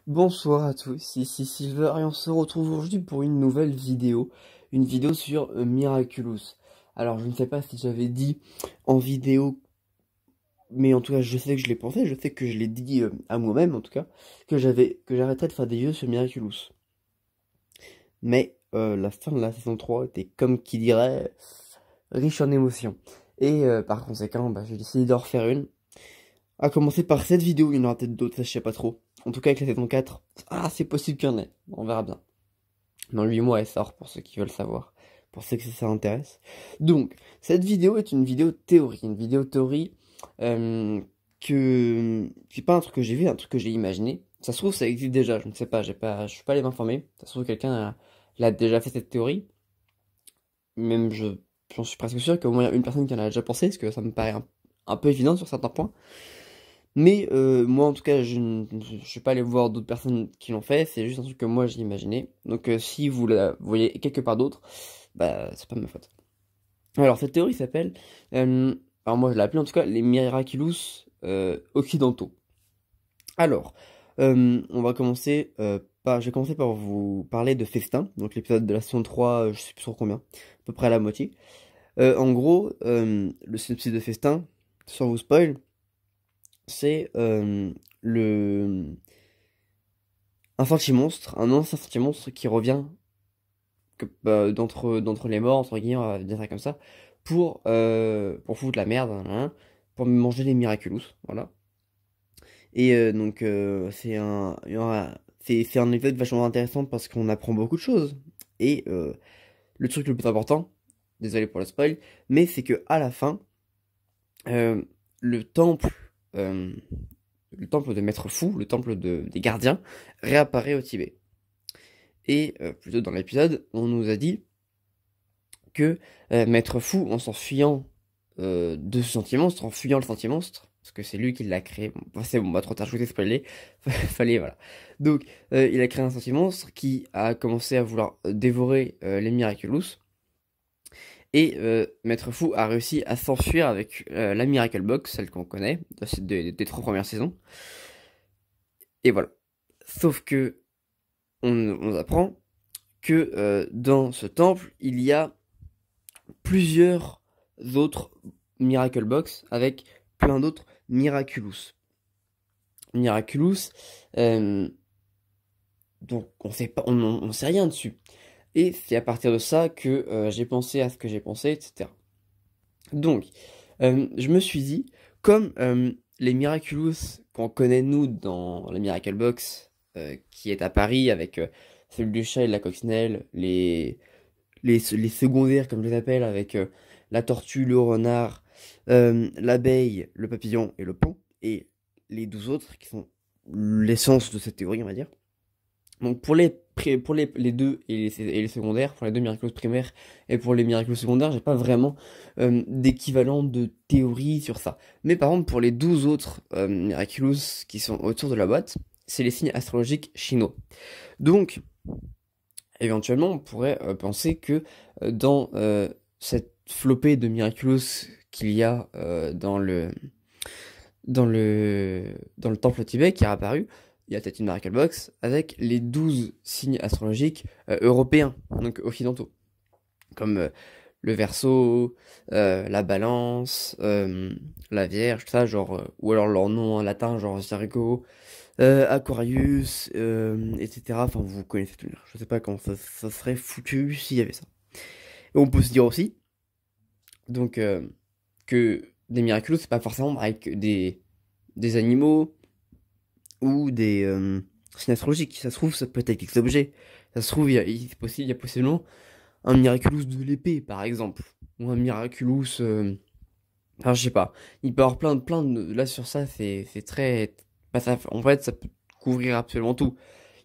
Bonsoir à tous, ici Silver et on se retrouve aujourd'hui pour une nouvelle vidéo, une vidéo sur Miraculous. Alors je ne sais pas si j'avais dit en vidéo, mais en tout cas je sais que je l'ai pensé, je sais que je l'ai dit à moi-même en tout cas, que j'arrêterais de faire des vidéos sur Miraculous. Mais la fin de la saison 3 était comme qui dirait riche en émotions. Et par conséquent, j'ai décidé d'en refaire une. À commencer par cette vidéo, il y en aura peut-être d'autres, ça je sais pas trop. En tout cas avec la saison 4, c'est possible qu'il y en ait, on verra bien. Dans 8 mois elle sort pour ceux qui veulent savoir, pour ceux que ça intéresse. Donc, cette vidéo est une vidéo théorie, c'est pas un truc que j'ai vu, un truc que j'ai imaginé. Ça se trouve ça existe déjà, je ne sais pas, je suis pas allé m'informer. Ça se trouve quelqu'un l'a déjà fait cette théorie. Même j'en suis presque sûr qu'au moins une personne qui en a déjà pensé, parce que ça me paraît un peu évident sur certains points. Mais moi en tout cas je suis pas allé voir d'autres personnes qui l'ont fait, c'est juste un truc que moi j'ai imaginé. Donc si vous la voyez quelque part d'autre, c'est pas ma faute. Alors cette théorie s'appelle, alors moi je l'ai appelée en tout cas les Miraculous occidentaux. Alors, on va commencer je vais commencer par vous parler de Festin, donc l'épisode de la saison 3, je sais plus sur combien, à peu près à la moitié. En gros, le synopsis de Festin, sans vous spoil, c'est un sentimonstre, un ancien sentimonstre qui revient d'entre les morts, entre guillemets, on va dire ça comme ça, pour foutre la merde, hein, pour manger les Miraculous, voilà. Et donc c'est un épisode vachement intéressant parce qu'on apprend beaucoup de choses. Et le truc le plus important, désolé pour le spoil, mais c'est que à la fin, euh, le temple euh, le temple de Maître Fou, le temple des gardiens, réapparaît au Tibet. Et plutôt dans l'épisode, on nous a dit que Maître Fou, en s'enfuyant de ce sentimonstre, en fuyant le sentimonstre, parce que c'est lui qui l'a créé, bon, c'est bon, trop tard, je vous ai spoilé, fallait, voilà. Donc, il a créé un sentimonstre qui a commencé à vouloir dévorer les Miraculous, et Maître Fou a réussi à s'enfuir avec la Miracle Box, celle qu'on connaît, des 3 premières saisons. Et voilà. Sauf que on apprend que dans ce temple, il y a plusieurs autres Miracle Box avec plein d'autres Miraculous. Miraculous, donc on sait pas, on sait rien dessus. Et c'est à partir de ça que j'ai pensé à ce que j'ai pensé, etc. Donc, je me suis dit, comme les Miraculous qu'on connaît nous dans la Miracle Box, qui est à Paris avec celui du chat et de la coccinelle, les secondaires comme je les appelle, avec la tortue, le renard, l'abeille, le papillon et le paon, et les 12 autres qui sont l'essence de cette théorie, on va dire. Donc pour les deux et les secondaires, pour les deux Miraculous primaires et pour les Miraculous secondaires, j'ai pas vraiment d'équivalent de théorie sur ça. Mais par contre, pour les 12 autres Miraculous qui sont autour de la boîte, c'est les signes astrologiques chinois. Donc, éventuellement, on pourrait penser que dans cette flopée de Miraculous qu'il y a dans le temple Tibet qui est apparu, il y a peut-être une Miracle Box avec les 12 signes astrologiques européens, donc occidentaux, comme le Verseau, la Balance, la Vierge, tout ça, genre, ou alors leur nom en latin, genre Virgo, Aquarius, etc. Enfin, vous connaissez tout. Je sais pas comment ça serait foutu s'il y avait ça. Et on peut se dire aussi, donc, que des Miraculous, c'est pas forcément avec des animaux ou des signes astrologiques. Ça se trouve, ça peut être des objets. Ça se trouve, il y a possiblement un Miraculous de l'épée, par exemple. Ou un Miraculous... Enfin, je sais pas. Il peut y avoir plein de... Là, sur ça, c'est très... en fait, ça peut couvrir absolument tout.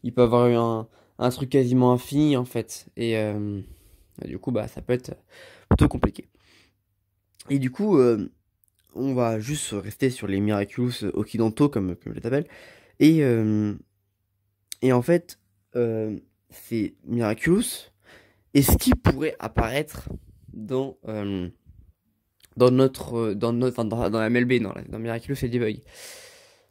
Il peut y avoir un truc quasiment infini, en fait. Et du coup, ça peut être plutôt compliqué. Et du coup, on va juste rester sur les Miraculous occidentaux, comme je les appelle. Et en fait, c'est Miraculous. Est-ce qu'il pourrait apparaître dans la MLB, dans Miraculous et Ladybug?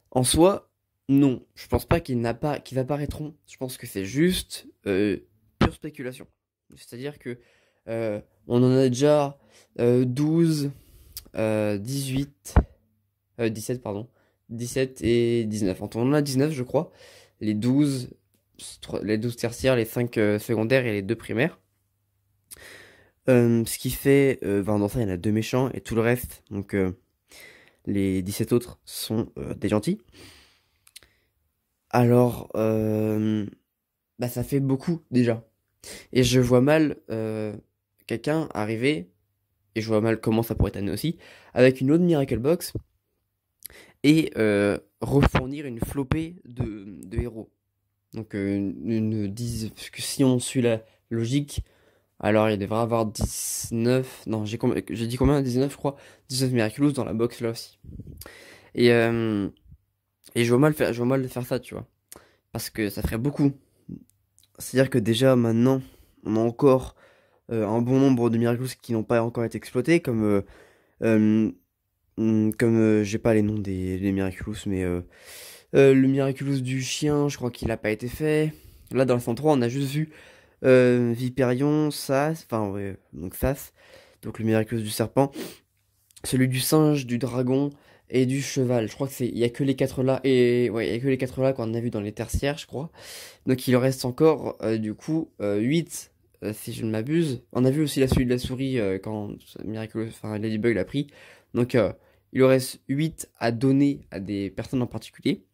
En soi, Non, je pense pas qu'ils apparaîtront. Je pense que c'est juste pure spéculation. C'est-à-dire que on en a déjà 12, 18, 17, pardon. 17 et 19. On en a 19, je crois. Les 12, les 12 tertiaires, les 5 secondaires et les 2 primaires. Ce qui fait, dans ça, il y en a 2 méchants et tout le reste, donc les 17 autres sont des gentils. Alors, bah ça fait beaucoup déjà. Et je vois mal quelqu'un arriver, et je vois mal comment ça pourrait être amené aussi, avec une autre Miracle Box et refournir une flopée de héros. Donc parce que si on suit la logique, alors il devrait avoir 19, non j'ai dit combien? 19 je crois, 19 Miraculous dans la box là aussi. Et, euh, et je vois mal faire ça, tu vois. Parce que ça ferait beaucoup. C'est-à-dire que déjà maintenant, on a encore un bon nombre de Miraculous qui n'ont pas encore été exploités, euh, j'ai pas les noms des Miraculous, mais le Miraculous du chien, je crois qu'il a pas été fait. Là, dans le 103, on a juste vu Viperion, Sas, enfin, ouais, donc Sas, donc le Miraculous du serpent, celui du singe, du dragon et du cheval. Je crois que il y a que les quatre là, et ouais, il y a que les quatre là qu'on a vu dans les tertiaires, je crois. Donc il en reste encore, du coup, 8, si je ne m'abuse. On a vu aussi celui de la souris quand Miraculous, enfin, Ladybug l'a pris. Donc, il en reste 8 à donner à des personnes en particulier.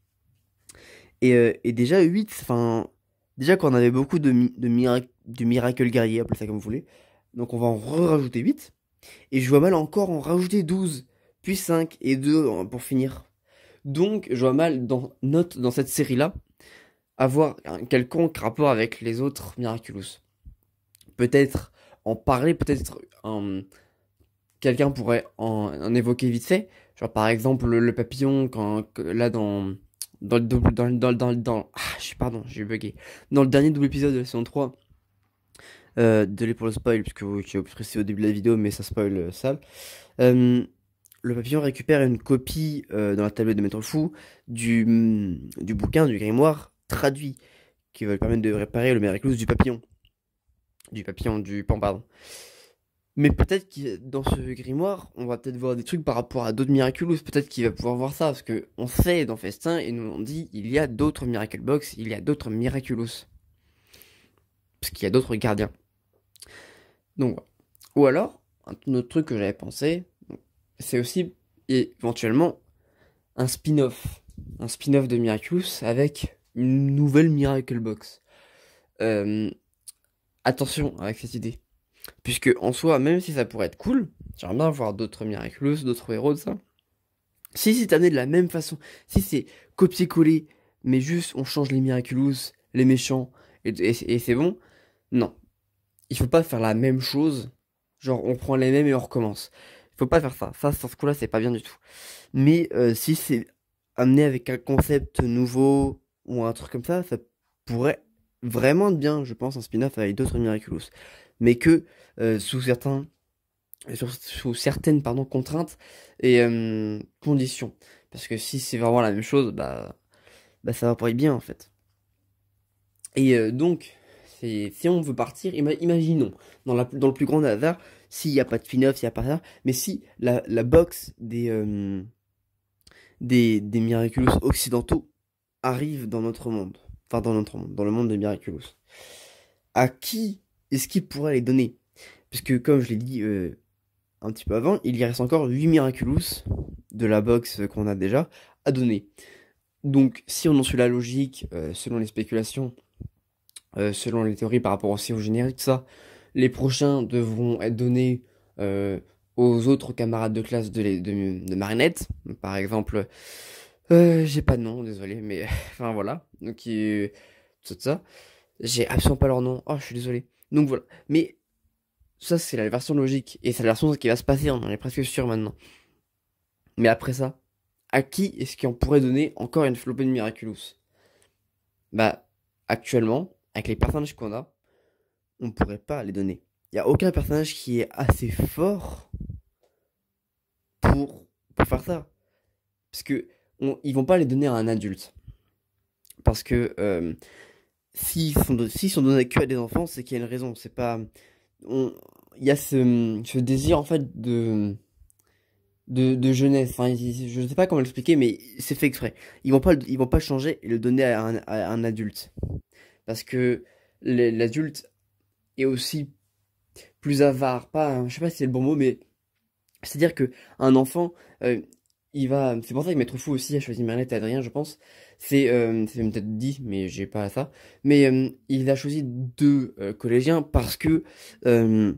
Et déjà 8, enfin, déjà qu'on avait beaucoup de Miracle Guerrier, appelez ça comme vous voulez. Donc on va en rajouter 8. Et je vois mal encore en rajouter 12, puis 5 et 2 pour finir. Donc je vois mal dans cette série-là avoir un quelconque rapport avec les autres Miraculous. Peut-être en parler, peut-être quelqu'un pourrait en évoquer vite fait. Genre par exemple le papillon, là dans le double, ah, pardon, j'ai bugué. Dans le dernier double épisode de la saison 3, désolé pour le spoil, puisque j'ai précisé au début de la vidéo, mais ça spoil sale. Le papillon récupère une copie dans la tablette de Metal Fou du bouquin, du grimoire traduit, qui va lui permettre de réparer le miraculous du papillon. Du pan, pardon. Mais peut-être que dans ce grimoire, on va peut-être voir des trucs par rapport à d'autres Miraculous. Peut-être qu'il va pouvoir voir ça, parce que on sait dans Festin, et nous on dit, il y a d'autres Miracle Box, il y a d'autres Miraculous. Parce qu'il y a d'autres gardiens. Donc voilà. Ou alors, un autre truc que j'avais pensé, c'est aussi éventuellement un spin-off. Un spin-off de Miraculous avec une nouvelle Miracle Box. Euh, Attention avec cette idée. Puisque en soi, même si ça pourrait être cool, j'aimerais bien voir d'autres Miraculous, d'autres héros de ça. Si c'est amené de la même façon, si c'est copier-coller, mais juste on change les Miraculous, les méchants, et c'est bon, non. Il faut pas faire la même chose, genre on prend les mêmes et on recommence. Il faut pas faire ça. Ça, sur ce coup-là, c'est pas bien du tout. Mais si c'est amené avec un concept nouveau ou un truc comme ça pourrait vraiment être bien, je pense, un spin-off avec d'autres Miraculous. Mais que sous sous certaines pardon, contraintes et conditions. Parce que si c'est vraiment la même chose, bah ça va pas être bien en fait. Et donc, si on veut partir, imaginons, dans le plus grand hasard, s'il n'y a pas de spin-off, s'il n'y a pas ça, mais si la box des Miraculous occidentaux arrive dans notre monde, enfin dans notre monde, dans le monde des Miraculous, à qui est-ce qu'il pourrait les donner? Puisque comme je l'ai dit un petit peu avant, il y reste encore 8 Miraculous de la box qu'on a déjà à donner. Donc si on en suit la logique, selon les spéculations, selon les théories par rapport aussi au générique, tout ça, les prochains devront être donnés aux autres camarades de classe de Marinette. Par exemple, j'ai pas de nom, désolé, mais enfin voilà. Donc tout ça. J'ai absolument pas leur nom. Oh, je suis désolé. Donc voilà. Mais ça, c'est la version logique. Et c'est la version qui va se passer, on en est presque sûr maintenant. Mais après ça, à qui est-ce qu'on pourrait donner encore une flopée de Miraculous? Bah, actuellement, avec les personnages qu'on a, on pourrait pas les donner. Il n'y a aucun personnage qui est assez fort pour faire ça. Parce que ils vont pas les donner à un adulte. Parce que s'ils sont donnés que à des enfants, c'est qu'il y a une raison. C'est pas. Il y a ce désir en fait de jeunesse. Enfin, je sais pas comment l'expliquer, mais c'est fait exprès. Ils vont pas le changer et le donner à un adulte. Parce que l'adulte est aussi plus avare. Pas, je sais pas si c'est le bon mot, mais c'est-à-dire que un enfant, c'est pour ça que Maître Fou aussi a choisi Marinette et Adrien, je pense. C'est peut-être dit, mais j'ai pas ça. Mais il a choisi deux collégiens parce que euh,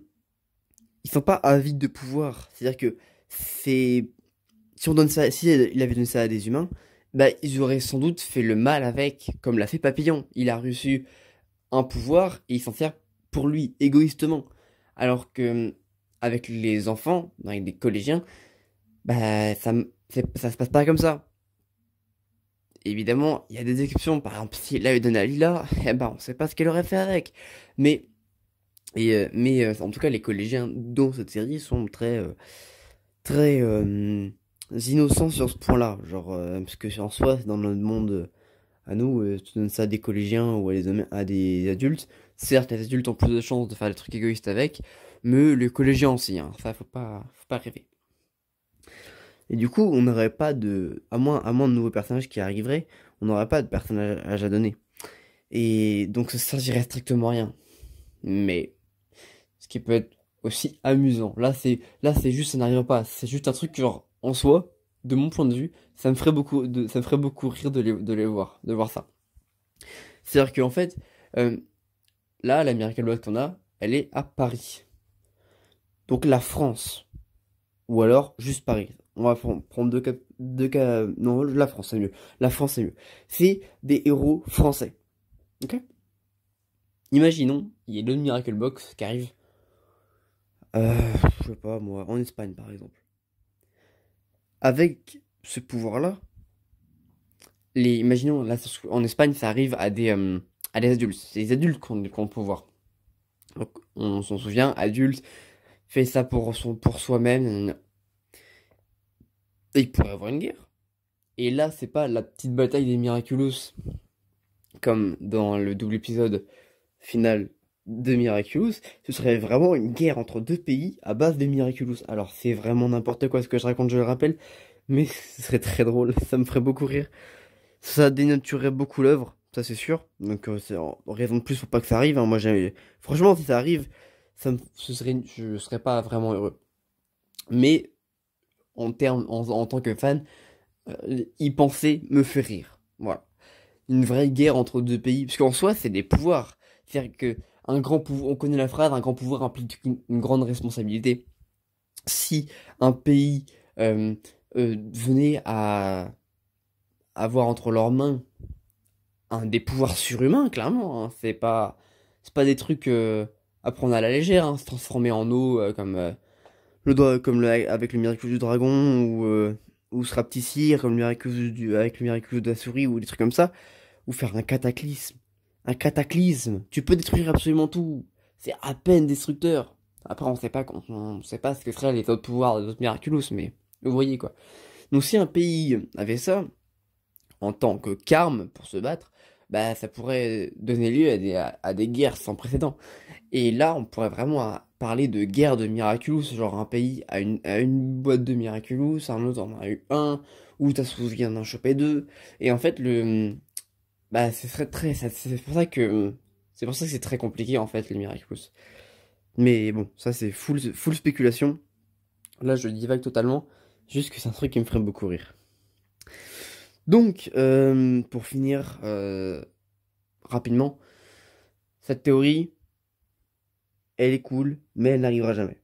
ils sont pas avides de pouvoir. C'est-à-dire que c'est si on donne ça, si il avait donné ça à des humains, bah ils auraient sans doute fait le mal avec, comme l'a fait Papillon. Il a reçu un pouvoir et il s'en sert pour lui, égoïstement. Alors que avec les enfants, avec des collégiens, bah ça se passe pas comme ça. Évidemment, il y a des exceptions. Par exemple, si l'avait donné à Lila, eh ben on sait pas ce qu'elle aurait fait avec. Mais en tout cas, les collégiens dans cette série sont très innocents sur ce point-là. Genre, parce que en soi, dans notre monde à nous, tu donnes ça à des collégiens ou à des adultes. Certes, les adultes ont plus de chances de faire des trucs égoïstes avec, mais les collégiens aussi, hein. Ça, faut pas rêver. Et du coup, on n'aurait pas de, à moins de nouveaux personnages qui arriveraient, on n'aurait pas de personnages à donner. Et donc, ça servirait strictement à rien. Mais, ce qui peut être aussi amusant. Là, c'est juste, ça n'arrive pas. C'est juste un truc, genre, en soi, de mon point de vue, ça me ferait beaucoup rire de voir ça. C'est-à-dire qu'en fait, euh, là, la Miracle Box qu'on a, elle est à Paris. Donc la France. Ou alors juste Paris. On va prendre deux cas. Non, la France c'est mieux. La France c'est mieux. C'est des héros français. Ok? Imaginons, il y a le Miracle Box qui arrive. Je sais pas moi, en Espagne par exemple. Avec ce pouvoir-là, imaginons, là, en Espagne, ça arrive à des adultes. C'est les adultes qui ont le pouvoir. Donc, on s'en souvient, adulte, fait ça pour soi-même. Et il pourrait y avoir une guerre. Et là, c'est pas la petite bataille des Miraculous, comme dans le double épisode final de Miraculous. Ce serait vraiment une guerre entre deux pays à base de Miraculous. Alors, c'est vraiment n'importe quoi ce que je raconte, je le rappelle. Mais ce serait très drôle, ça me ferait beaucoup rire. Ça dénaturerait beaucoup l'œuvre, ça c'est sûr. Donc c'est en raison de plus pour pas que ça arrive, hein. Franchement, si ça arrive, je serais pas vraiment heureux. Mais en tant que fan, y penser me fait rire. Voilà. Une vraie guerre entre deux pays, parce qu'en soi, c'est des pouvoirs. C'est-à-dire que un grand pouvoir, on connaît la phrase, un grand pouvoir implique une grande responsabilité. Si un pays venait à avoir entre leurs mains des pouvoirs surhumains, clairement, hein. C'est pas des trucs à prendre à la légère, hein. Se transformer en eau avec le miracle du dragon ou se rapetissir comme avec le miracle de la souris ou des trucs comme ça, ou faire un cataclysme. Un cataclysme. Tu peux détruire absolument tout. C'est à peine destructeur. Après, on sait pas ce que seraient les autres pouvoirs des autres Miraculous, mais vous voyez quoi. Donc si un pays avait ça, en tant que qu'arme pour se battre, bah ça pourrait donner lieu à des guerres sans précédent. Et là, on pourrait vraiment parler de guerre de Miraculous, genre un pays a une boîte de Miraculous, un autre en a eu un, ou t'as souviens d'en choper deux. Et en fait, bah ce serait c'est pour ça que c'est très compliqué en fait, les Miraculous. Mais bon, ça c'est full spéculation. Là, je divague totalement, juste que c'est un truc qui me ferait beaucoup rire. Donc, pour finir rapidement, cette théorie, elle est cool, mais elle n'arrivera jamais.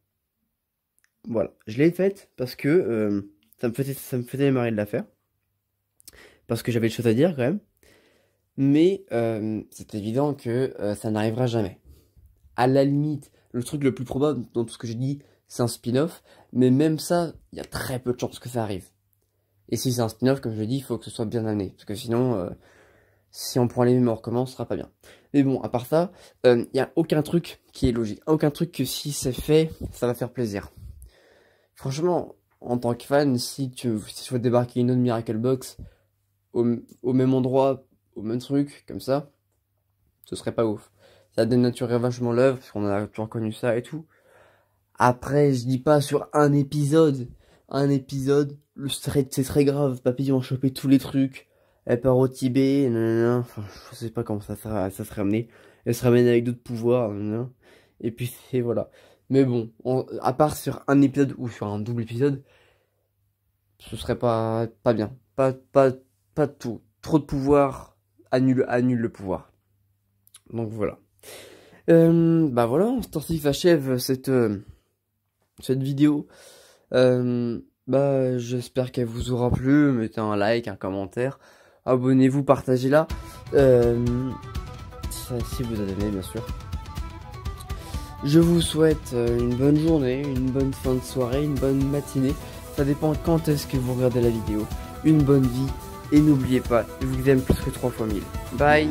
Voilà, je l'ai faite parce que ça me faisait marrer de la faire, parce que j'avais des choses à dire quand même, mais c'est évident que ça n'arrivera jamais. À la limite, le truc le plus probable dans tout ce que j'ai dit, c'est un spin-off, mais même ça, il y a très peu de chances que ça arrive. Et si c'est un spin-off, comme je l'ai dit, il faut que ce soit bien amené, parce que sinon, si on prend les mêmes, on recommence, ce sera pas bien. Mais bon, à part ça, il n'y a aucun truc qui est logique, aucun truc que si c'est fait, ça va faire plaisir. Franchement, en tant que fan, si tu veux débarquer une autre Miracle Box au même endroit, au même truc, comme ça, ce serait pas ouf. Ça dénaturerait vachement l'œuvre, parce qu'on a toujours connu ça et tout. Après, je dis pas sur un épisode, c'est très grave, Papillon a chopé tous les trucs, elle part au Tibet, nanana, enfin, je sais pas comment ça serait amené, elle serait amenée avec d'autres pouvoirs, nanana, et puis c'est voilà. Mais bon, à part sur un épisode ou sur un double épisode, ce serait pas bien, pas tout, trop de pouvoir, annule le pouvoir. Donc voilà. Bah voilà, Stansif achève cette vidéo. Bah j'espère qu'elle vous aura plu. Mettez un like, un commentaire, abonnez-vous, partagez-la. Si vous avez aimé, bien sûr. Je vous souhaite une bonne journée, une bonne fin de soirée, une bonne matinée. Ça dépend quand est-ce que vous regardez la vidéo. Une bonne vie. Et n'oubliez pas, je vous aime plus que 3 fois 1000. Bye.